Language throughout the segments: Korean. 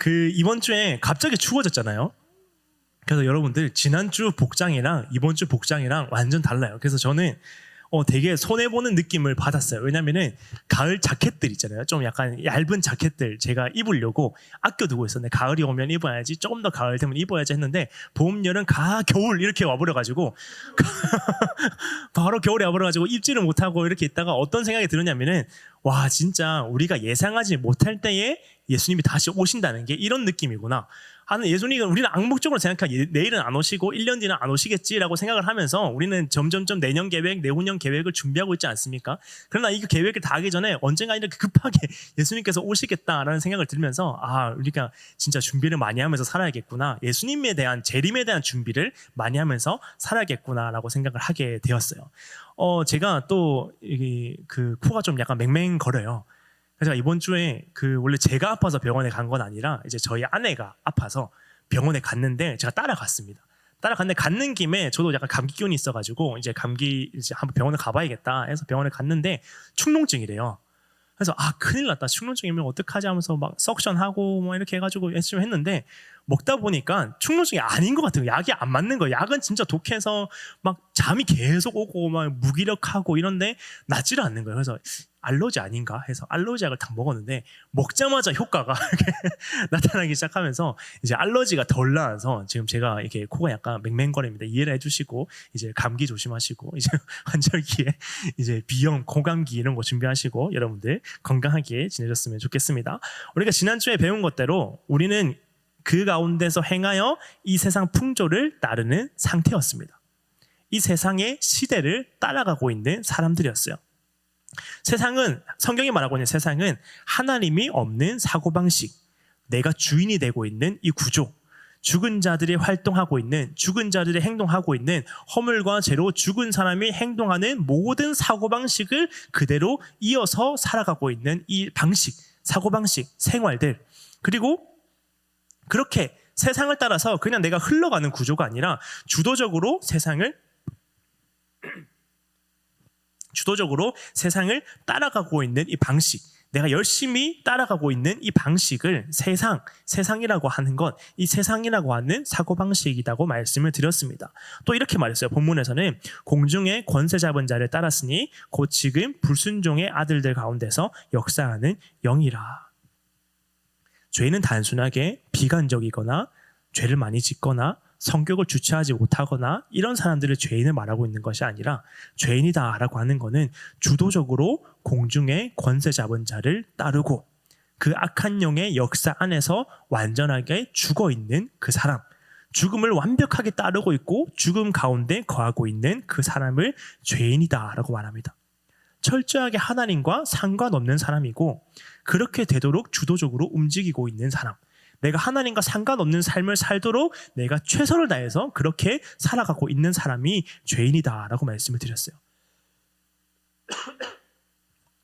이번 주에 갑자기 추워졌잖아요. 그래서 여러분들 지난주 복장이랑 이번 주 복장이랑 완전 달라요. 그래서 저는 되게 손해보는 느낌을 받았어요. 왜냐면은 가을 자켓들 있잖아요. 좀 약간 얇은 자켓들 제가 입으려고 아껴두고 있었는데 가을이 오면 입어야지, 조금 더 가을 되면 입어야지 했는데 봄, 여름, 겨울 이렇게 와버려가지고 바로 겨울에 와버려가지고 입지를 못하고 이렇게 있다가 어떤 생각이 들었냐면은 와, 진짜 우리가 예상하지 못할 때에 예수님이 다시 오신다는 게 이런 느낌이구나 하는, 예수님은 우리는 암묵적으로 생각하기 내일은 안 오시고 1년 뒤는 안 오시겠지라고 생각을 하면서 우리는 점점점 내년 계획, 내후년 계획을 준비하고 있지 않습니까? 그러나 이 계획을 다 하기 전에 언젠가 이렇게 급하게 예수님께서 오시겠다라는 생각을 들면서 우리가 진짜 준비를 많이 하면서 살아야겠구나, 예수님에 대한 재림에 대한 준비를 많이 하면서 살아야겠구나라고 생각을 하게 되었어요. 제가 또 코가 좀 약간 맹맹거려요. 그래서 이번 주에 원래 제가 아파서 병원에 간 건 아니라 이제 저희 아내가 아파서 병원에 갔는데 제가 따라갔습니다. 따라갔는데 갔는 김에 저도 약간 감기 기운이 있어가지고 이제 한번 병원에 가봐야겠다 해서 병원에 갔는데 축농증이래요. 그래서 큰일 났다, 축농증이면 어떡하지 하면서 막 석션하고 뭐 이렇게 해가지고 열심히 했는데 먹다 보니까 축농증이 아닌 것 같아요. 약이 안 맞는 거예요. 약은 진짜 독해서 막 잠이 계속 오고 막 무기력하고 이런데 낫지를 않는 거예요. 그래서 알러지 아닌가 해서 알러지 약을 딱 먹었는데 먹자마자 효과가 이렇게 나타나기 시작하면서 이제 알러지가 덜 나와서 지금 제가 이렇게 코가 약간 맹맹거립니다. 이해를 해주시고 이제 감기 조심하시고 이제 환절기에 이제 비염, 고감기 이런 거 준비하시고 여러분들 건강하게 지내셨으면 좋겠습니다. 우리가 지난주에 배운 것대로 우리는 그 가운데서 행하여 이 세상 풍조를 따르는 상태였습니다. 이 세상의 시대를 따라가고 있는 사람들이었어요. 세상은, 성경이 말하고 있는 세상은 하나님이 없는 사고방식, 내가 주인이 되고 있는 이 구조, 죽은 자들이 활동하고 있는, 죽은 자들이 행동하고 있는, 허물과 죄로 죽은 사람이 행동하는 모든 사고방식을 그대로 이어서 살아가고 있는 이 방식, 사고방식, 생활들, 그리고 그렇게 세상을 따라서 그냥 내가 흘러가는 구조가 아니라 주도적으로 세상을 따라가고 있는 이 방식, 내가 열심히 따라가고 있는 이 방식을 세상이라고 하는 것, 이 세상이라고 하는 사고방식이라고 말씀을 드렸습니다. 또 이렇게 말했어요. 본문에서는 공중의 권세 잡은 자를 따랐으니 곧 지금 불순종의 아들들 가운데서 역사하는 영이라. 죄는 단순하게 비관적이거나 죄를 많이 짓거나 성격을 주체하지 못하거나 이런 사람들을 죄인을 말하고 있는 것이 아니라, 죄인이다라고 하는 것은 주도적으로 공중의 권세 잡은 자를 따르고 그 악한 영의 역사 안에서 완전하게 죽어있는 그 사람, 죽음을 완벽하게 따르고 있고 죽음 가운데 거하고 있는 그 사람을 죄인이다라고 말합니다. 철저하게 하나님과 상관없는 사람이고 그렇게 되도록 주도적으로 움직이고 있는 사람, 내가 하나님과 상관없는 삶을 살도록 내가 최선을 다해서 그렇게 살아가고 있는 사람이 죄인이다라고 말씀을 드렸어요.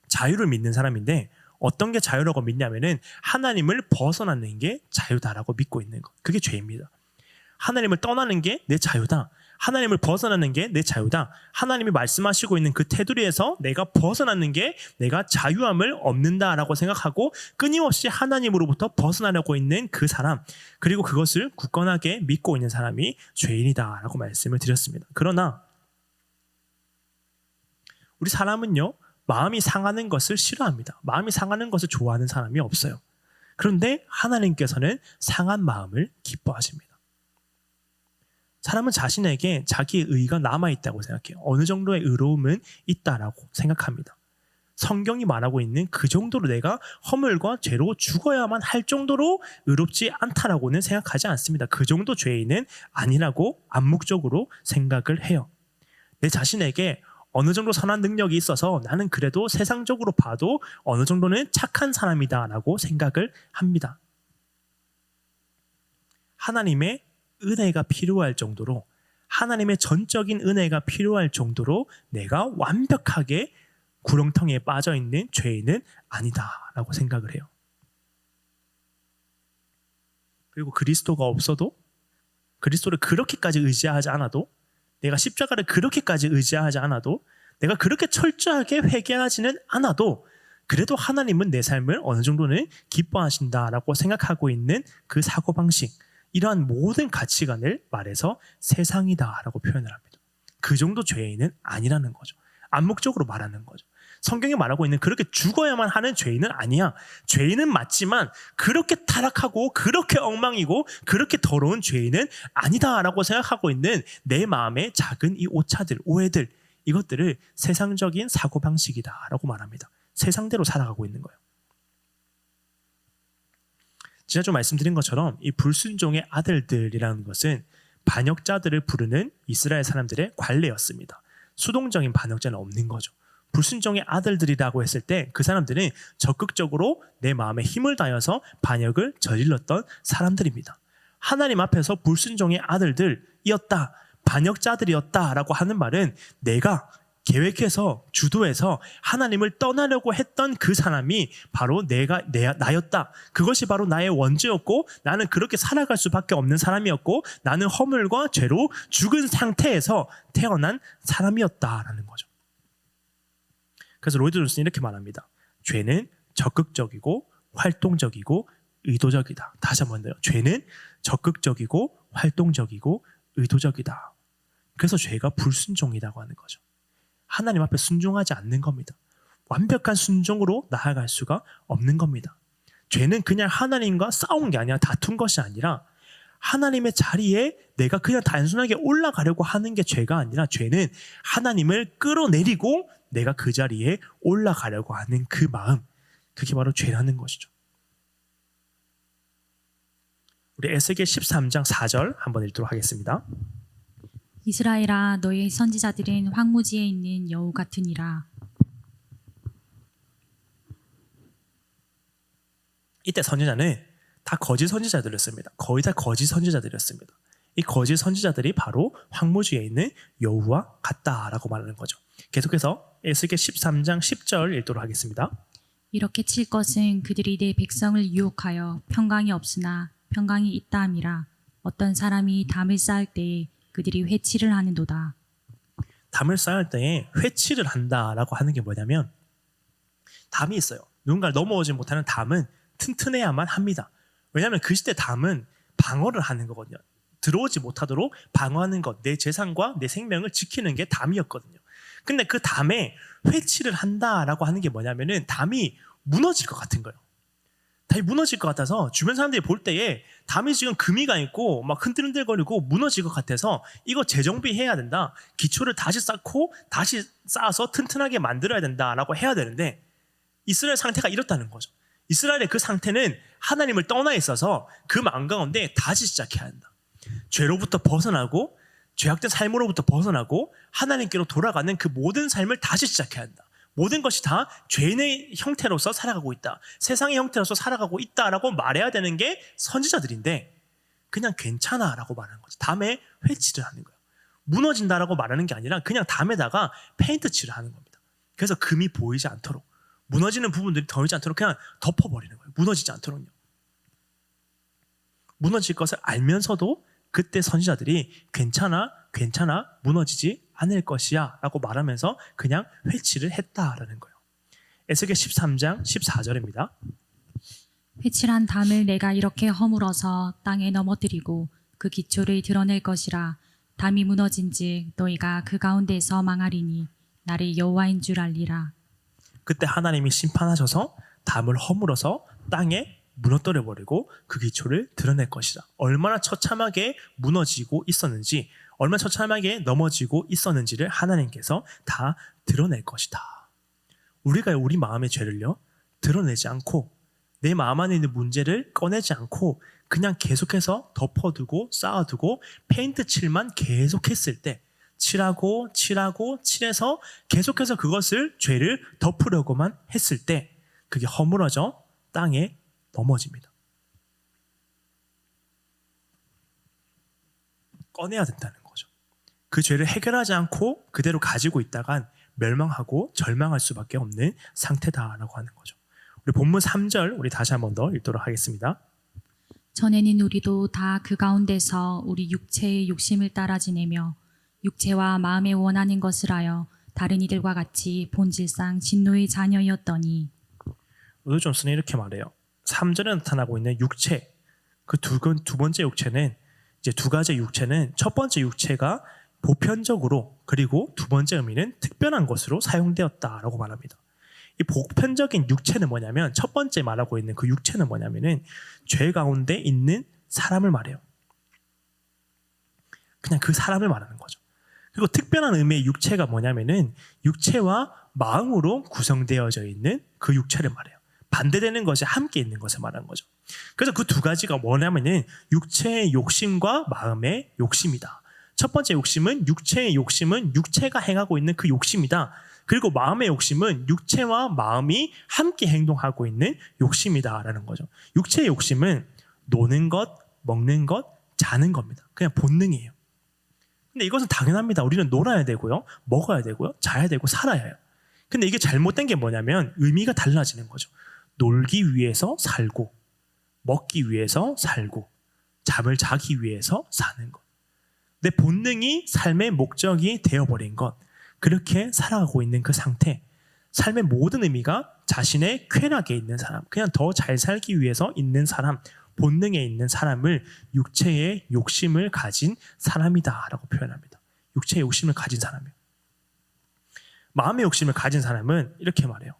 자유를 믿는 사람인데 어떤 게 자유라고 믿냐면은 하나님을 벗어나는 게 자유다라고 믿고 있는 것, 그게 죄입니다. 하나님을 떠나는 게 내 자유다, 하나님을 벗어나는 게 내 자유다, 하나님이 말씀하시고 있는 그 테두리에서 내가 벗어나는 게 내가 자유함을 얻는다라고 생각하고 끊임없이 하나님으로부터 벗어나려고 있는 그 사람, 그리고 그것을 굳건하게 믿고 있는 사람이 죄인이다라고 말씀을 드렸습니다. 그러나 우리 사람은요, 마음이 상하는 것을 싫어합니다. 마음이 상하는 것을 좋아하는 사람이 없어요. 그런데 하나님께서는 상한 마음을 기뻐하십니다. 사람은 자신에게 자기의 의가 남아있다고 생각해요. 어느 정도의 의로움은 있다라고 생각합니다. 성경이 말하고 있는 그 정도로 내가 허물과 죄로 죽어야만 할 정도로 의롭지 않다라고는 생각하지 않습니다. 그 정도 죄인은 아니라고 암묵적으로 생각을 해요. 내 자신에게 어느 정도 선한 능력이 있어서 나는 그래도 세상적으로 봐도 어느 정도는 착한 사람이다라고 생각을 합니다. 하나님의 은혜가 필요할 정도로, 하나님의 전적인 은혜가 필요할 정도로 내가 완벽하게 구렁텅이에 빠져있는 죄인은 아니다라고 생각을 해요. 그리고 그리스도가 없어도, 그리스도를 그렇게까지 의지하지 않아도, 내가 십자가를 그렇게까지 의지하지 않아도, 내가 그렇게 철저하게 회개하지는 않아도 그래도 하나님은 내 삶을 어느 정도는 기뻐하신다라고 생각하고 있는 그 사고방식, 이러한 모든 가치관을 말해서 세상이다라고 표현을 합니다. 그 정도 죄인은 아니라는 거죠. 암묵적으로 말하는 거죠. 성경이 말하고 있는 그렇게 죽어야만 하는 죄인은 아니야. 죄인은 맞지만 그렇게 타락하고 그렇게 엉망이고 그렇게 더러운 죄인은 아니다라고 생각하고 있는 내 마음의 작은 이 오차들, 오해들, 이것들을 세상적인 사고방식이다라고 말합니다. 세상대로 살아가고 있는 거예요. 지난주 말씀드린 것처럼 이 불순종의 아들들이라는 것은 반역자들을 부르는 이스라엘 사람들의 관례였습니다. 수동적인 반역자는 없는 거죠. 불순종의 아들들이라고 했을 때 그 사람들은 적극적으로 내 마음에 힘을 다해서 반역을 저질렀던 사람들입니다. 하나님 앞에서 불순종의 아들들이었다, 반역자들이었다라고 하는 말은 내가 계획해서 주도해서 하나님을 떠나려고 했던 그 사람이 바로 나였다. 그것이 바로 나의 원죄였고 나는 그렇게 살아갈 수밖에 없는 사람이었고 나는 허물과 죄로 죽은 상태에서 태어난 사람이었다라는 거죠. 그래서 로이드 존슨이 이렇게 말합니다. 죄는 적극적이고 활동적이고 의도적이다. 다시 한번 더요. 죄는 적극적이고 활동적이고 의도적이다. 그래서 죄가 불순종이라고 하는 거죠. 하나님 앞에 순종하지 않는 겁니다. 완벽한 순종으로 나아갈 수가 없는 겁니다. 죄는 그냥 하나님과 싸운 게 아니라 다툰 것이 아니라 하나님의 자리에 내가 그냥 단순하게 올라가려고 하는 게 죄가 아니라 죄는 하나님을 끌어내리고 내가 그 자리에 올라가려고 하는 그 마음, 그게 바로 죄라는 것이죠. 우리 에스겔 13장 4절 한번 읽도록 하겠습니다. 이스라엘아 너의 선지자들은 황무지에 있는 여우 같으니라. 이때 선지자는 다 거짓 선지자들이었습니다. 거의 다 거짓 선지자들이었습니다. 이 거짓 선지자들이 바로 황무지에 있는 여우와 같다라고 말하는 거죠. 계속해서 에스겔 13장 10절 읽도록 하겠습니다. 이렇게 칠 것은 그들이 내 백성을 유혹하여 평강이 없으나 평강이 있다 함이라. 어떤 사람이 담을 쌓을 때에 그들이 회치를 하는도다. 담을 쌓을 때에 회치를 한다라고 하는 게 뭐냐면 담이 있어요. 누군가를 넘어오지 못하는 담은 튼튼해야만 합니다. 왜냐하면 그 시대 담은 방어를 하는 거거든요. 들어오지 못하도록 방어하는 것, 내 재산과 내 생명을 지키는 게 담이었거든요. 근데 그 담에 회치를 한다라고 하는 게 뭐냐면은 담이 무너질 것 같은 거예요. 담이 무너질 것 같아서 주변 사람들이 볼 때에 담이 지금 금이가 있고 막 흔들흔들거리고 무너질 것 같아서 이거 재정비해야 된다. 기초를 다시 쌓고 다시 쌓아서 튼튼하게 만들어야 된다라고 해야 되는데 이스라엘 상태가 이렇다는 거죠. 이스라엘의 그 상태는 하나님을 떠나 있어서 그 마음 가운데 다시 시작해야 한다. 죄로부터 벗어나고 죄악된 삶으로부터 벗어나고 하나님께로 돌아가는 그 모든 삶을 다시 시작해야 한다. 모든 것이 다 죄인의 형태로서 살아가고 있다. 세상의 형태로서 살아가고 있다라고 말해야 되는 게 선지자들인데 그냥 괜찮아라고 말하는 거죠. 담에 회칠을 하는 거예요. 무너진다라고 말하는 게 아니라 그냥 담에다가 페인트 칠을 하는 겁니다. 그래서 금이 보이지 않도록 무너지는 부분들이 보이지 않도록 그냥 덮어버리는 거예요. 무너지지 않도록요. 무너질 것을 알면서도 그때 선지자들이 괜찮아 무너지지 않을 것이야 라고 말하면서 그냥 회치를 했다라는 거예요. 에스겔 13장 14절입니다. 회칠한 담을 내가 이렇게 허물어서 땅에 넘어뜨리고 그 기초를 드러낼 것이라. 담이 무너진즉 너희가 그 가운데서 망하리니 나를 여호와인 줄 알리라. 그때 하나님이 심판하셔서 담을 허물어서 땅에 무너뜨려 버리고 그 기초를 드러낼 것이다. 얼마나 처참하게 무너지고 있었는지, 얼마나 처참하게 넘어지고 있었는지를 하나님께서 다 드러낼 것이다. 우리가 우리 마음의 죄를요 드러내지 않고 내 마음 안에 있는 문제를 꺼내지 않고 그냥 계속해서 덮어두고 쌓아두고 페인트 칠만 계속했을 때, 칠하고 칠해서 계속해서 그것을 죄를 덮으려고만 했을 때 그게 허물어져 땅에 넘어집니다. 꺼내야 된다는 거죠. 그 죄를 해결하지 않고 그대로 가지고 있다간 멸망하고 절망할 수밖에 없는 상태다라고 하는 거죠. 우리 본문 3절 우리 다시 한 번 더 읽도록 하겠습니다. 전에는 우리도 다 그 가운데서 우리 육체의 욕심을 따라 지내며 육체와 마음에 원하는 것을 하여 다른 이들과 같이 본질상 진노의 자녀였더니. 로드 존슨은 이렇게 말해요. 3절에 나타나고 있는 육체, 그 두 번째 육체는 이제 두 가지 육체는 첫 번째 육체가 보편적으로 그리고 두 번째 의미는 특별한 것으로 사용되었다라고 말합니다. 이 보편적인 육체는 뭐냐면 첫 번째 말하고 있는 그 육체는 뭐냐면은 죄 가운데 있는 사람을 말해요. 그냥 그 사람을 말하는 거죠. 그리고 특별한 의미의 육체가 뭐냐면은 육체와 마음으로 구성되어져 있는 그 육체를 말해요. 반대되는 것이 함께 있는 것을 말하는 거죠. 그래서 그 두 가지가 뭐냐면은 육체의 욕심과 마음의 욕심이다. 첫 번째 욕심은 육체의 욕심은 육체가 행하고 있는 그 욕심이다. 그리고 마음의 욕심은 육체와 마음이 함께 행동하고 있는 욕심이다라는 거죠. 육체의 욕심은 노는 것, 먹는 것, 자는 겁니다. 그냥 본능이에요. 근데 이것은 당연합니다. 우리는 놀아야 되고요, 먹어야 되고요, 자야 되고 살아야 해요. 근데 이게 잘못된 게 뭐냐면 의미가 달라지는 거죠. 놀기 위해서 살고, 먹기 위해서 살고, 잠을 자기 위해서 사는 것. 내 본능이 삶의 목적이 되어버린 것, 그렇게 살아가고 있는 그 상태, 삶의 모든 의미가 자신의 쾌락에 있는 사람, 그냥 더 잘 살기 위해서 있는 사람, 본능에 있는 사람을 육체의 욕심을 가진 사람이다라고 표현합니다. 육체의 욕심을 가진 사람이에요. 마음의 욕심을 가진 사람은 이렇게 말해요.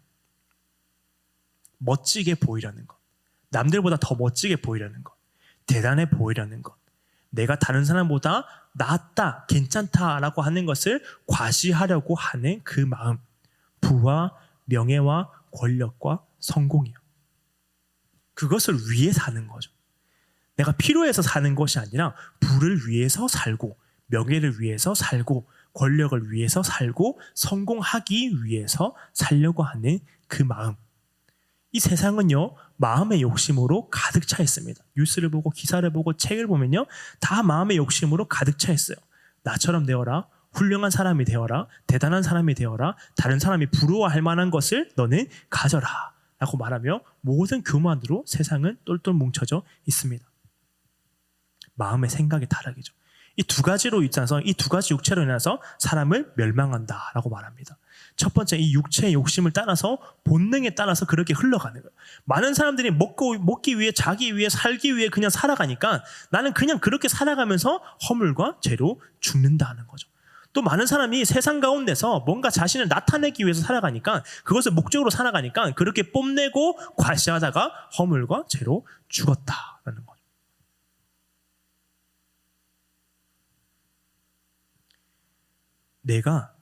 멋지게 보이려는 것, 남들보다 더 멋지게 보이려는 것, 대단해 보이려는 것, 내가 다른 사람보다 낫다, 괜찮다라고 하는 것을 과시하려고 하는 그 마음, 부와 명예와 권력과 성공이에요. 그것을 위해 사는 거죠. 내가 필요해서 사는 것이 아니라 부를 위해서 살고, 명예를 위해서 살고, 권력을 위해서 살고, 성공하기 위해서 살려고 하는 그 마음. 이 세상은요, 마음의 욕심으로 가득 차 있습니다. 뉴스를 보고 기사를 보고 책을 보면요, 다 마음의 욕심으로 가득 차 있어요. 나처럼 되어라, 훌륭한 사람이 되어라, 대단한 사람이 되어라, 다른 사람이 부러워할 만한 것을 너는 가져라 라고 말하며 모든 교만으로 세상은 똘똘 뭉쳐져 있습니다. 마음의 생각의 타락이죠. 이 두 가지로 있어서 이 두 가지 육체로 인해서 사람을 멸망한다라고 말합니다. 첫 번째, 이 육체의 욕심을 따라서 본능에 따라서 그렇게 흘러가는 거예요. 많은 사람들이 먹기 위해, 자기 위해, 살기 위해 그냥 살아가니까 나는 그냥 그렇게 살아가면서 허물과 죄로 죽는다는 거죠. 또 많은 사람이 세상 가운데서 뭔가 자신을 나타내기 위해서 살아가니까, 그것을 목적으로 살아가니까 그렇게 뽐내고 과시하다가 허물과 죄로 죽었다라는 거죠. 내가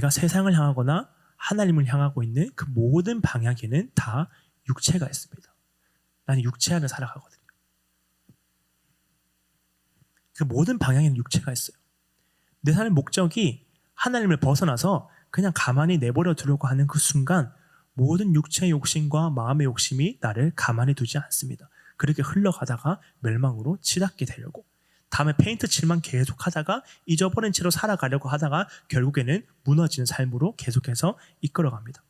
세상을 향하거나 하나님을 향하고 있는 그 모든 방향에는 다 육체가 있습니다. 나는 육체 안에 살아가거든요. 그 모든 방향에는 육체가 있어요. 내 삶의 목적이 하나님을 벗어나서 그냥 가만히 내버려 두려고 하는 그 순간 모든 육체의 욕심과 마음의 욕심이 나를 가만히 두지 않습니다. 그렇게 흘러가다가 멸망으로 치닫게 되려고, 다음에 페인트 칠만 계속하다가 잊어버린 채로 살아가려고 하다가 결국에는 무너지는 삶으로 계속해서 이끌어갑니다.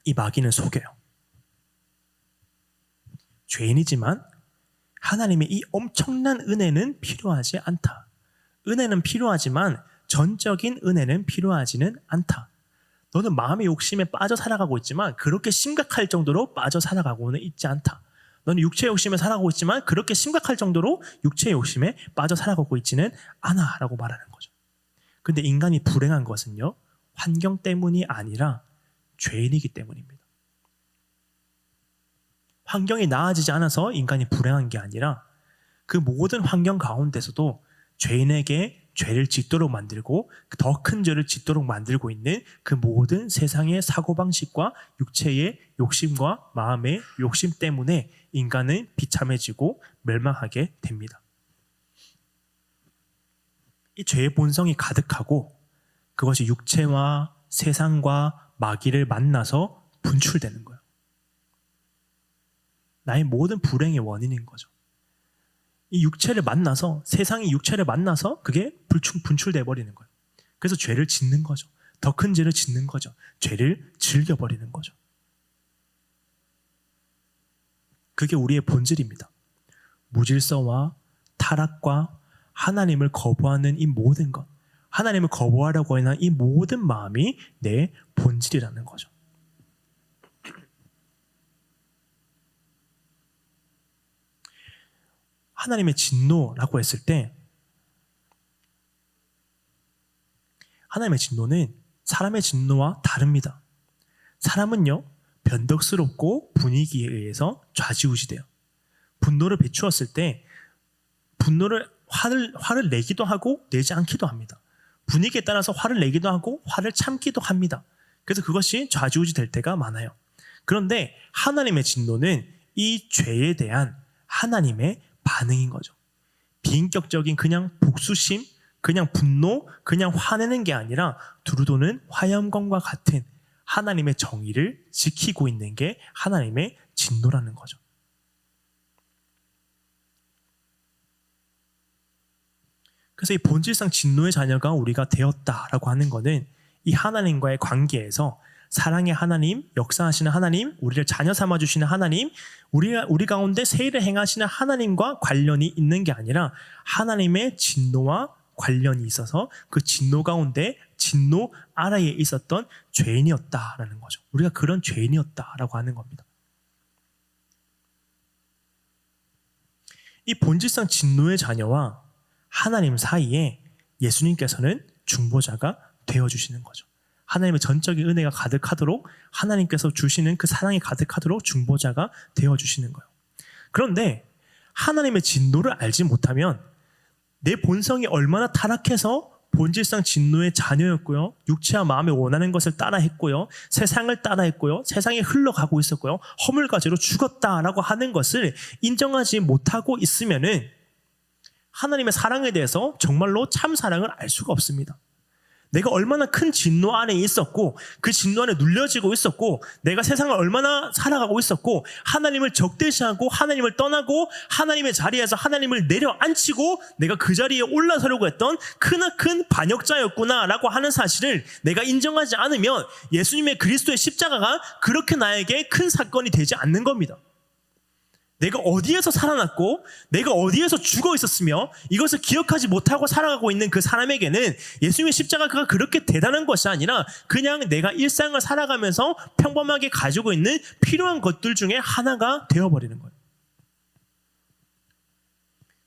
이 마귀는 속여요. 죄인이지만 하나님의 이 엄청난 은혜는 필요하지 않다. 은혜는 필요하지만 전적인 은혜는 필요하지는 않다. 너는 마음의 욕심에 빠져 살아가고 있지만 그렇게 심각할 정도로 빠져 살아가고는 있지 않다. 너는 육체의 욕심에 살아가고 있지만 그렇게 심각할 정도로 육체의 욕심에 빠져 살아가고 있지는 않아 라고 말하는 거죠. 근데 인간이 불행한 것은요, 환경 때문이 아니라 죄인이기 때문입니다. 환경이 나아지지 않아서 인간이 불행한 게 아니라 그 모든 환경 가운데서도 죄인에게 죄를 짓도록 만들고 더 큰 죄를 짓도록 만들고 있는 그 모든 세상의 사고방식과 육체의 욕심과 마음의 욕심 때문에 인간은 비참해지고 멸망하게 됩니다. 이 죄의 본성이 가득하고 그것이 육체와 세상과 마귀를 만나서 분출되는 거예요. 나의 모든 불행의 원인인 거죠. 이 육체를 만나서, 세상이 육체를 만나서 그게 분출돼 버리는 거예요. 그래서 죄를 짓는 거죠. 더 큰 죄를 짓는 거죠. 죄를 즐겨버리는 거죠. 그게 우리의 본질입니다. 무질서와 타락과 하나님을 거부하는 이 모든 것, 하나님을 거부하려고 하는 이 모든 마음이 내 본질이라는 거죠. 하나님의 진노라고 했을 때 하나님의 진노는 사람의 진노와 다릅니다. 사람은요, 변덕스럽고 분위기에 의해서 좌지우지돼요. 분노를 비추었을 때 화를 내기도 하고 내지 않기도 합니다. 분위기에 따라서 화를 내기도 하고 화를 참기도 합니다. 그래서 그것이 좌지우지 될 때가 많아요. 그런데 하나님의 진노는 이 죄에 대한 하나님의 반응인 거죠. 비인격적인 그냥 복수심, 그냥 분노, 그냥 화내는 게 아니라 두루도는 화염검과 같은 하나님의 정의를 지키고 있는 게 하나님의 진노라는 거죠. 그래서 이 본질상 진노의 자녀가 우리가 되었다라고 하는 것은 이 하나님과의 관계에서 사랑의 하나님, 역사하시는 하나님, 우리를 자녀 삼아주시는 하나님, 우리 가운데 새 일을 행하시는 하나님과 관련이 있는 게 아니라 하나님의 진노와 관련이 있어서 그 진노 가운데 진노 아래에 있었던 죄인이었다라는 거죠. 우리가 그런 죄인이었다라고 하는 겁니다. 이 본질상 진노의 자녀와 하나님 사이에 예수님께서는 중보자가 되어주시는 거죠. 하나님의 전적인 은혜가 가득하도록 하나님께서 주시는 그 사랑이 가득하도록 중보자가 되어주시는 거예요. 그런데 하나님의 진노를 알지 못하면 내 본성이 얼마나 타락해서 본질상 진노의 자녀였고요, 육체와 마음에 원하는 것을 따라했고요, 세상을 따라했고요, 세상에 흘러가고 있었고요, 허물과제로 죽었다라고 하는 것을 인정하지 못하고 있으면은 하나님의 사랑에 대해서 정말로 참 사랑을 알 수가 없습니다. 내가 얼마나 큰 진노 안에 있었고 그 진노 안에 눌려지고 있었고 내가 세상을 얼마나 살아가고 있었고 하나님을 적대시하고 하나님을 떠나고 하나님의 자리에서 하나님을 내려앉히고 내가 그 자리에 올라서려고 했던 크나큰 반역자였구나라고 하는 사실을 내가 인정하지 않으면 예수님의 그리스도의 십자가가 그렇게 나에게 큰 사건이 되지 않는 겁니다. 내가 어디에서 살아났고 내가 어디에서 죽어 있었으며 이것을 기억하지 못하고 살아가고 있는 그 사람에게는 예수님의 십자가가 그렇게 대단한 것이 아니라 그냥 내가 일상을 살아가면서 평범하게 가지고 있는 필요한 것들 중에 하나가 되어버리는 거예요.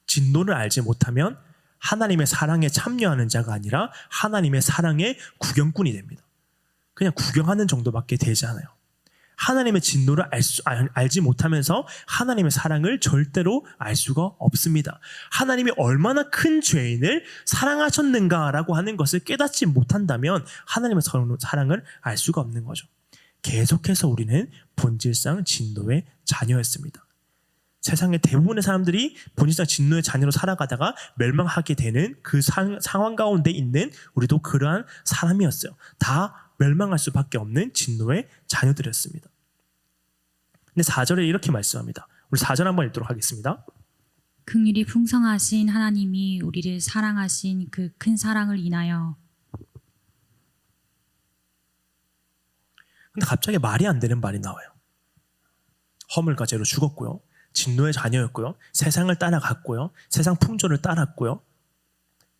진노를 알지 못하면 하나님의 사랑에 참여하는 자가 아니라 하나님의 사랑의 구경꾼이 됩니다. 그냥 구경하는 정도밖에 되지 않아요. 하나님의 진노를 알지 못하면서 하나님의 사랑을 절대로 알 수가 없습니다. 하나님이 얼마나 큰 죄인을 사랑하셨는가라고 하는 것을 깨닫지 못한다면 하나님의 사랑을 알 수가 없는 거죠. 계속해서 우리는 본질상 진노의 자녀였습니다. 세상의 대부분의 사람들이 본질상 진노의 자녀로 살아가다가 멸망하게 되는 그 상황 가운데 있는 우리도 그러한 사람이었어요. 다 멸망할 수밖에 없는 진노의 자녀들이었습니다. 근데 4절에 이렇게 말씀합니다. 우리 4절 한번 읽도록 하겠습니다. 긍휼이 풍성하신 하나님이 우리를 사랑하신 그 큰 사랑을 인하여. 근데 갑자기 말이 안 되는 말이 나와요. 허물과 죄로 죽었고요, 진노의 자녀였고요, 세상을 따라갔고요, 세상 풍조를 따랐고요,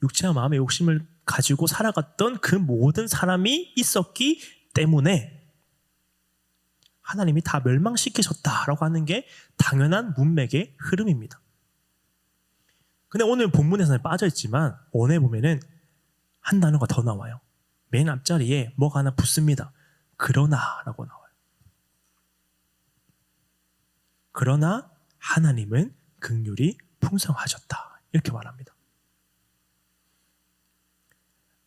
육체와 마음의 욕심을 가지고 살아갔던 그 모든 사람이 있었기 때문에 하나님이 다 멸망시키셨다라고 하는 게 당연한 문맥의 흐름입니다. 근데 오늘 본문에서는 빠져있지만 원에 보면은 한 단어가 더 나와요. 맨 앞자리에 뭐가 하나 붙습니다. 그러나라고 나와요. 그러나 하나님은 긍휼이 풍성하셨다, 이렇게 말합니다.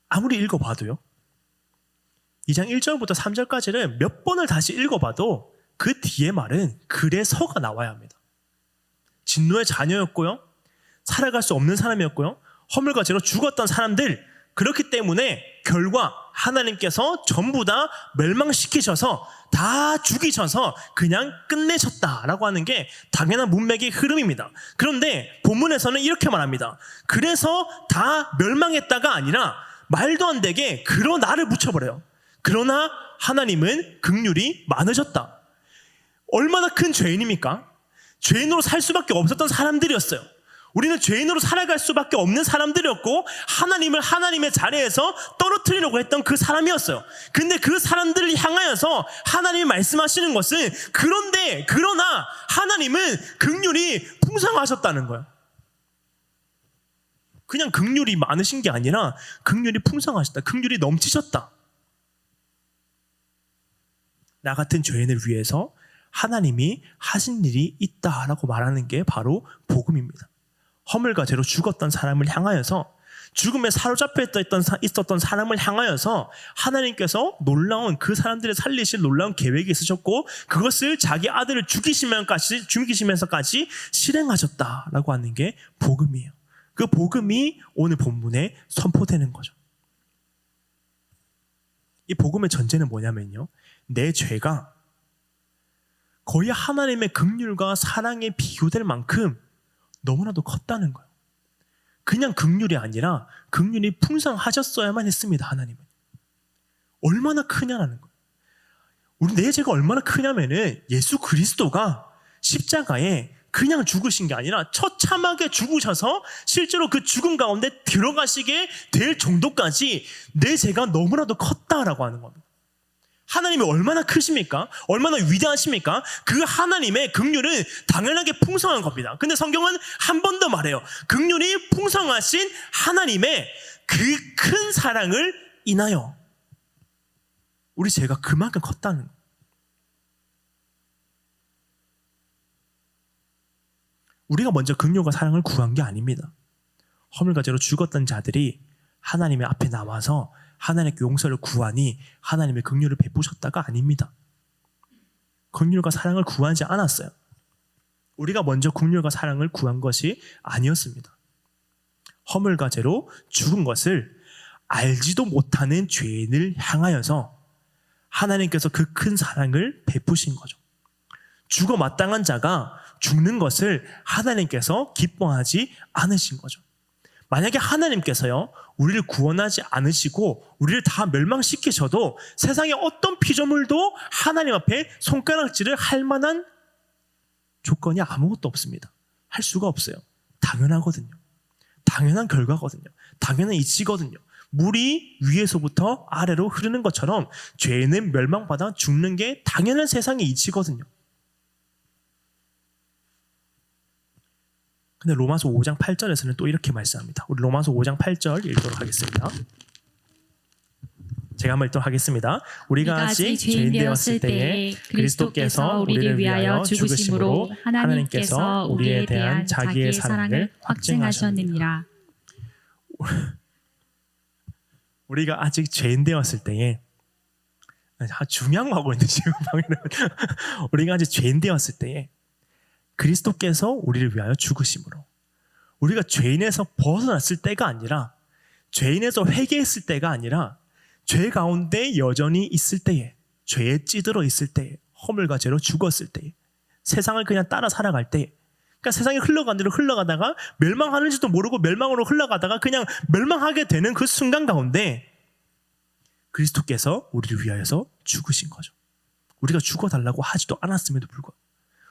아무리 읽어봐도요, 2장 1절부터 3절까지를 몇 번을 다시 읽어봐도 그 뒤에 말은 그래서가 나와야 합니다. 진노의 자녀였고요, 살아갈 수 없는 사람이었고요, 허물과 죄로 죽었던 사람들, 그렇기 때문에 결과 하나님께서 전부 다 멸망시키셔서 다 죽이셔서 그냥 끝내셨다라고 하는 게 당연한 문맥의 흐름입니다. 그런데 본문에서는 이렇게 말합니다. 그래서 다 멸망했다가 아니라 말도 안 되게 그러나를 붙여버려요. 그러나 하나님은 긍휼이 많으셨다. 얼마나 큰 죄인입니까? 죄인으로 살 수밖에 없었던 사람들이었어요. 우리는 죄인으로 살아갈 수밖에 없는 사람들이었고 하나님을 하나님의 자리에서 떨어뜨리려고 했던 그 사람이었어요. 근데 그 사람들을 향하여서 하나님이 말씀하시는 것은 그러나 하나님은 긍휼이 풍성하셨다는 거예요. 그냥 긍휼이 많으신 게 아니라 긍휼이 풍성하셨다. 긍휼이 넘치셨다. 나 같은 죄인을 위해서 하나님이 하신 일이 있다라고 말하는 게 바로 복음입니다. 허물과 죄로 죽었던 사람을 향하여서, 죽음에 사로잡혀 있었던 사람을 향하여서 하나님께서 놀라운, 그 사람들을 살리실 놀라운 계획이 있으셨고 그것을 자기 아들을 죽이시면서까지 실행하셨다라고 하는 게 복음이에요. 그 복음이 오늘 본문에 선포되는 거죠. 이 복음의 전제는 뭐냐면요, 내 죄가 거의 하나님의 긍휼과 사랑에 비교될 만큼 너무나도 컸다는 거예요. 그냥 긍휼이 아니라 긍휼이 풍성하셨어야만 했습니다. 하나님은 얼마나 크냐라는 거예요. 내 죄가 얼마나 크냐면은 예수 그리스도가 십자가에 그냥 죽으신 게 아니라 처참하게 죽으셔서 실제로 그 죽음 가운데 들어가시게 될 정도까지 내 죄가 너무나도 컸다라고 하는 겁니다. 하나님이 얼마나 크십니까? 얼마나 위대하십니까? 그 하나님의 긍휼은 당연하게 풍성한 겁니다. 근데 성경은 한 번 더 말해요. 긍휼이 풍성하신 하나님의 그 큰 사랑을 인하여 우리 죄가 그만큼 컸다는 거예요. 우리가 먼저 긍휼과 사랑을 구한 게 아닙니다. 허물과 죄로 죽었던 자들이 하나님의 앞에 나와서 하나님께 용서를 구하니 하나님의 긍휼을 베푸셨다가 아닙니다. 긍휼과 사랑을 구하지 않았어요. 우리가 먼저 긍휼과 사랑을 구한 것이 아니었습니다. 허물과 죄로 죽은 것을 알지도 못하는 죄인을 향하여서 하나님께서 그 큰 사랑을 베푸신 거죠. 죽어 마땅한 자가 죽는 것을 하나님께서 기뻐하지 않으신 거죠. 만약에 하나님께서요, 우리를 구원하지 않으시고 우리를 다 멸망시키셔도 세상에 어떤 피조물도 하나님 앞에 손가락질을 할 만한 조건이 아무것도 없습니다. 할 수가 없어요. 당연하거든요. 당연한 결과거든요. 당연한 이치거든요. 물이 위에서부터 아래로 흐르는 것처럼 죄는 멸망받아 죽는 게 당연한 세상의 이치거든요. 근데 로마서 5장 8절에서는 또 이렇게 말씀합니다. 우리 로마서 5장 8절 읽도록 하겠습니다. 제가 한번 읽도록 하겠습니다. 우리가 아직 죄인 되었을 때에 그리스도께서 우리를 위하여 죽으심으로 하나님께서 우리에 대한 자기의 사랑을 확증하셨느니라. 우리가 아직 죄인 되었을 때에, 중요한 거 하고 있는데 지금 우리가 아직 죄인 되었을 때에 그리스도께서 우리를 위하여 죽으심으로, 우리가 죄인에서 벗어났을 때가 아니라, 죄인에서 회개했을 때가 아니라 죄 가운데 여전히 있을 때에, 죄에 찌들어 있을 때에, 허물과 죄로 죽었을 때에, 세상을 그냥 따라 살아갈 때에, 그러니까 세상이 흘러간 대로 흘러가다가 멸망하는지도 모르고 멸망으로 흘러가다가 그냥 멸망하게 되는 그 순간 가운데 그리스도께서 우리를 위하여서 죽으신 거죠. 우리가 죽어달라고 하지도 않았음에도 불구하고,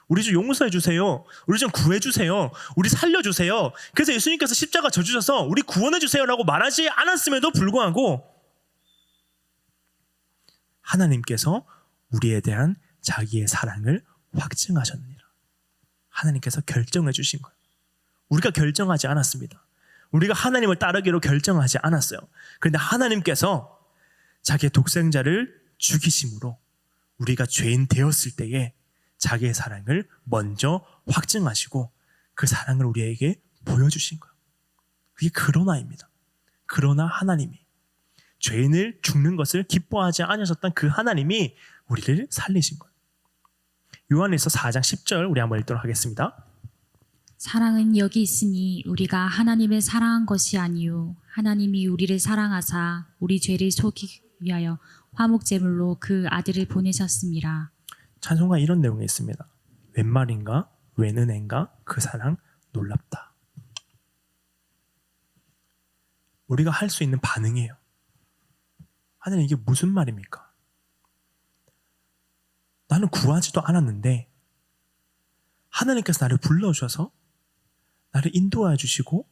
우리 좀 용서해 주세요, 우리 좀 구해 주세요, 우리 살려 주세요, 그래서 예수님께서 십자가 져주셔서 우리 구원해 주세요라고 말하지 않았음에도 불구하고 하나님께서 우리에 대한 자기의 사랑을 확증하셨느니라. 하나님께서 결정해 주신 거예요. 우리가 결정하지 않았습니다. 우리가 하나님을 따르기로 결정하지 않았어요. 그런데 하나님께서 자기의 독생자를 죽이심으로 우리가 죄인 되었을 때에 자기의 사랑을 먼저 확증하시고 그 사랑을 우리에게 보여주신 거예요. 그게 그러나입니다. 그러나 하나님이 죄인을 죽는 것을 기뻐하지 않으셨던 그 하나님이 우리를 살리신 거예요. 요한일서 4장 10절 우리 한번 읽도록 하겠습니다. 사랑은 여기 있으니 우리가 하나님을 사랑한 것이 아니요 하나님이 우리를 사랑하사 우리 죄를 속이기 위하여 화목제물로 그 아들을 보내셨습니다. 찬송가 이런 내용이 있습니다. 웬 말인가? 웬 은혜인가? 그 사랑 놀랍다. 우리가 할 수 있는 반응이에요. 하나님, 이게 무슨 말입니까? 나는 구하지도 않았는데 하나님께서 나를 불러주셔서 나를 인도하여 주시고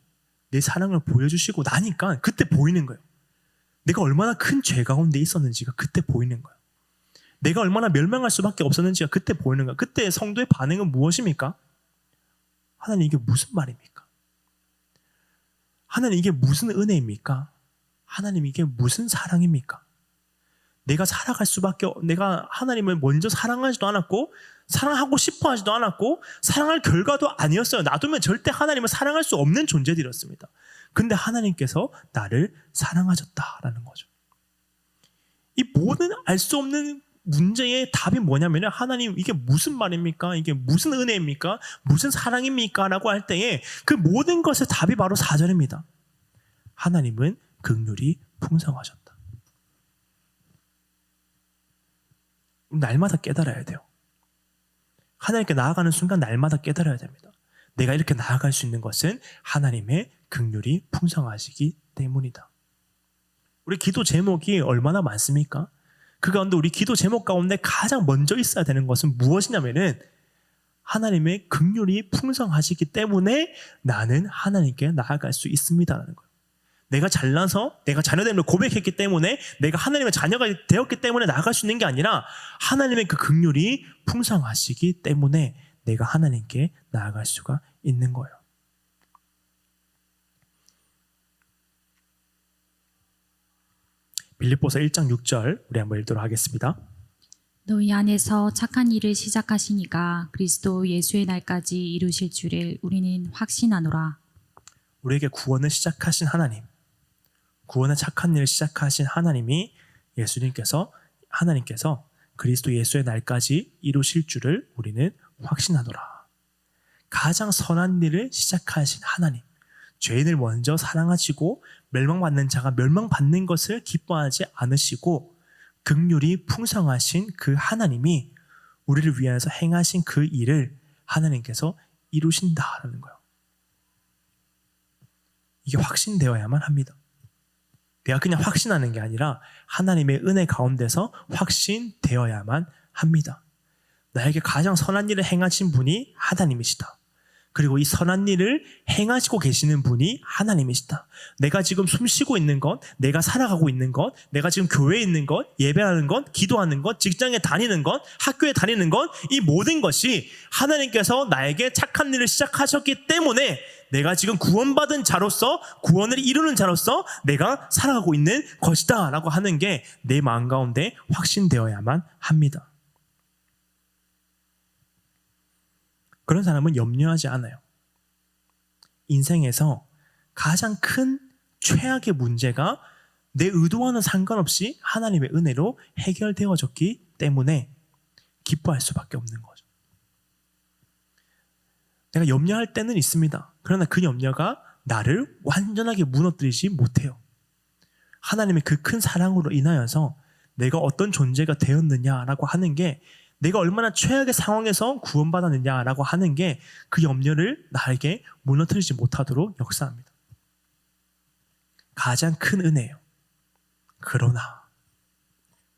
내 사랑을 보여주시고 나니까 그때 보이는 거예요. 내가 얼마나 큰 죄 가운데 있었는지가 그때 보이는 거예요. 내가 얼마나 멸망할 수밖에 없었는지가 그때 보이는 거예요. 그때 성도의 반응은 무엇입니까? 하나님 이게 무슨 말입니까? 하나님 이게 무슨 은혜입니까? 하나님 이게 무슨 사랑입니까? 내가 살아갈 수밖에 내가 하나님을 먼저 사랑하지도 않았고 사랑하고 싶어 하지도 않았고 사랑할 결과도 아니었어요. 놔두면 절대 하나님을 사랑할 수 없는 존재들이었습니다. 근데 하나님께서 나를 사랑하셨다라는 거죠. 이 모든 알 수 없는 문제의 답이 뭐냐면 하나님 이게 무슨 말입니까? 이게 무슨 은혜입니까? 무슨 사랑입니까? 라고 할 때에 그 모든 것의 답이 바로 4절입니다. 하나님은 긍휼이 풍성하셨다. 날마다 깨달아야 돼요. 하나님께 나아가는 순간 날마다 깨달아야 됩니다. 내가 이렇게 나아갈 수 있는 것은 하나님의 긍휼이 풍성하시기 때문이다. 우리 기도 제목이 얼마나 많습니까? 그 가운데 우리 기도 제목 가운데 가장 먼저 있어야 되는 것은 무엇이냐면은 하나님의 긍휼이 풍성하시기 때문에 나는 하나님께 나아갈 수 있습니다라는 거예요. 내가 잘나서 내가 자녀됨을 고백했기 때문에 내가 하나님의 자녀가 되었기 때문에 나아갈 수 있는 게 아니라 하나님의 그 긍휼이 풍성하시기 때문에 내가 하나님께 나아갈 수가 있는 거예요. 빌립보서 1장 6절 우리 한번 읽도록 하겠습니다. 너희 안에서 착한 일을 시작하시니까 그리스도 예수의 날까지 이루실 줄을 우리는 확신하노라. 우리에게 구원을 시작하신 하나님, 구원의 착한 일을 시작하신 하나님이 하나님께서 그리스도 예수의 날까지 이루실 줄을 우리는 확신하노라. 가장 선한 일을 시작하신 하나님, 죄인을 먼저 사랑하시고 멸망받는 자가 멸망받는 것을 기뻐하지 않으시고 긍휼이 풍성하신 그 하나님이 우리를 위하여서 행하신 그 일을 하나님께서 이루신다라는 거예요. 이게 확신되어야만 합니다. 내가 그냥 확신하는 게 아니라 하나님의 은혜 가운데서 확신되어야만 합니다. 나에게 가장 선한 일을 행하신 분이 하나님이시다. 그리고 이 선한 일을 행하시고 계시는 분이 하나님이시다. 내가 지금 숨쉬고 있는 것, 내가 살아가고 있는 것, 내가 지금 교회에 있는 것, 예배하는 것, 기도하는 것, 직장에 다니는 것, 학교에 다니는 것, 이 모든 것이 하나님께서 나에게 착한 일을 시작하셨기 때문에 내가 지금 구원받은 자로서, 구원을 이루는 자로서 내가 살아가고 있는 것이다 라고 하는 게 내 마음 가운데 확신되어야만 합니다. 그런 사람은 염려하지 않아요. 인생에서 가장 큰 최악의 문제가 내 의도와는 상관없이 하나님의 은혜로 해결되어졌기 때문에 기뻐할 수밖에 없는 거죠. 내가 염려할 때는 있습니다. 그러나 그 염려가 나를 완전하게 무너뜨리지 못해요. 하나님의 그 큰 사랑으로 인하여서 내가 어떤 존재가 되었느냐라고 하는 게 내가 얼마나 최악의 상황에서 구원받았느냐라고 하는 게 그 염려를 나에게 무너뜨리지 못하도록 역사합니다. 가장 큰 은혜예요. 그러나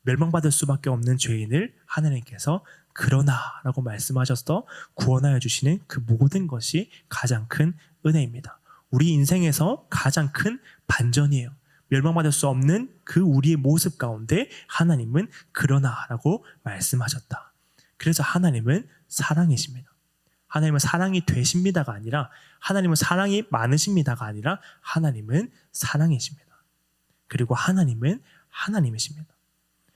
멸망받을 수밖에 없는 죄인을 하나님께서 그러나라고 말씀하셔서 구원하여 주시는 그 모든 것이 가장 큰 은혜입니다. 우리 인생에서 가장 큰 반전이에요. 멸망받을 수 없는 그 우리의 모습 가운데 하나님은 그러나라고 말씀하셨다. 그래서 하나님은 사랑이십니다. 하나님은 사랑이 되십니다가 아니라 하나님은 사랑이 많으십니다가 아니라 하나님은 사랑이십니다. 그리고 하나님은 하나님이십니다.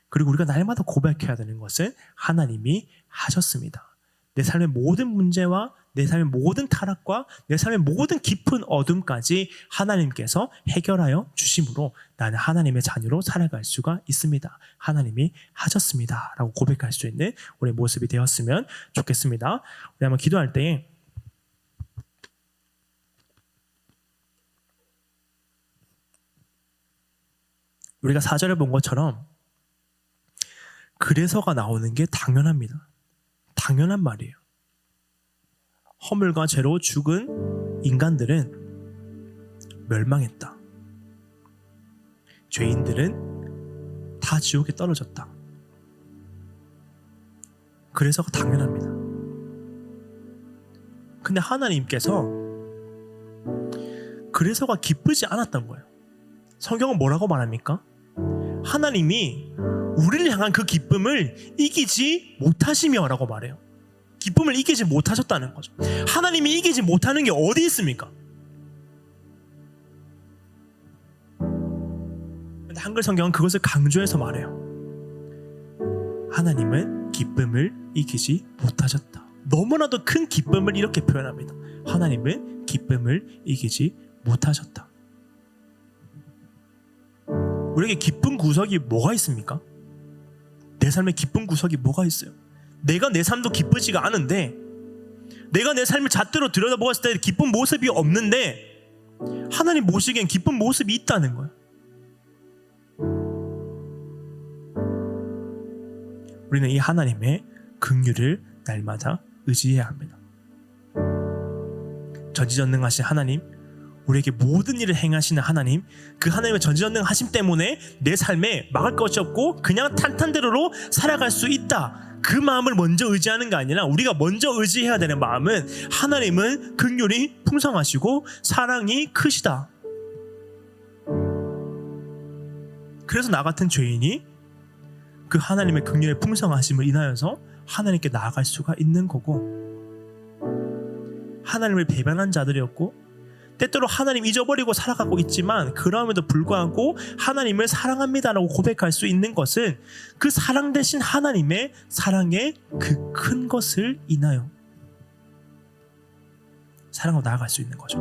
그리고 우리가 날마다 고백해야 되는 것은 하나님이 하셨습니다. 내 삶의 모든 문제와 내 삶의 모든 타락과 내 삶의 모든 깊은 어둠까지 하나님께서 해결하여 주심으로 나는 하나님의 자녀로 살아갈 수가 있습니다. 하나님이 하셨습니다 라고 고백할 수 있는 우리의 모습이 되었으면 좋겠습니다. 우리 한번 기도할 때에 우리가 4절에 본 것처럼 그래서가 나오는 게 당연합니다. 당연한 말이에요. 허물과 죄로 죽은 인간들은 멸망했다. 죄인들은 다 지옥에 떨어졌다. 그래서가 당연합니다. 근데 하나님께서 그래서가 기쁘지 않았던 거예요. 성경은 뭐라고 말합니까? 하나님이 우리를 향한 그 기쁨을 이기지 못하시며라고 말해요. 기쁨을 이기지 못하셨다는 거죠. 하나님이 이기지 못하는 게 어디 있습니까? 근데 한글 성경은 그것을 강조해서 말해요. 하나님은 기쁨을 이기지 못하셨다. 너무나도 큰 기쁨을 이렇게 표현합니다. 하나님은 기쁨을 이기지 못하셨다. 우리에게 기쁜 구석이 뭐가 있습니까? 내 삶에 기쁜 구석이 뭐가 있어요? 내가 내 삶도 기쁘지가 않은데, 내가 내 삶을 잣대로 들여다보았을 때 기쁜 모습이 없는데 하나님 보시기엔 기쁜 모습이 있다는 거예요. 우리는 이 하나님의 긍휼을 날마다 의지해야 합니다. 전지전능하신 하나님, 우리에게 모든 일을 행하시는 하나님, 그 하나님의 전지전능하심 때문에 내 삶에 막을 것이 없고 그냥 탄탄대로로 살아갈 수 있다. 그 마음을 먼저 의지하는 게 아니라 우리가 먼저 의지해야 되는 마음은 하나님은 긍휼이 풍성하시고 사랑이 크시다. 그래서 나 같은 죄인이 그 하나님의 긍휼의 풍성하심을 인하여서 하나님께 나아갈 수가 있는 거고, 하나님을 배반한 자들이었고 때때로 하나님 잊어버리고 살아가고 있지만 그럼에도 불구하고 하나님을 사랑합니다라고 고백할 수 있는 것은 그 사랑 대신 하나님의 사랑의 그 큰 것을 인하여 사랑으로 나아갈 수 있는 거죠.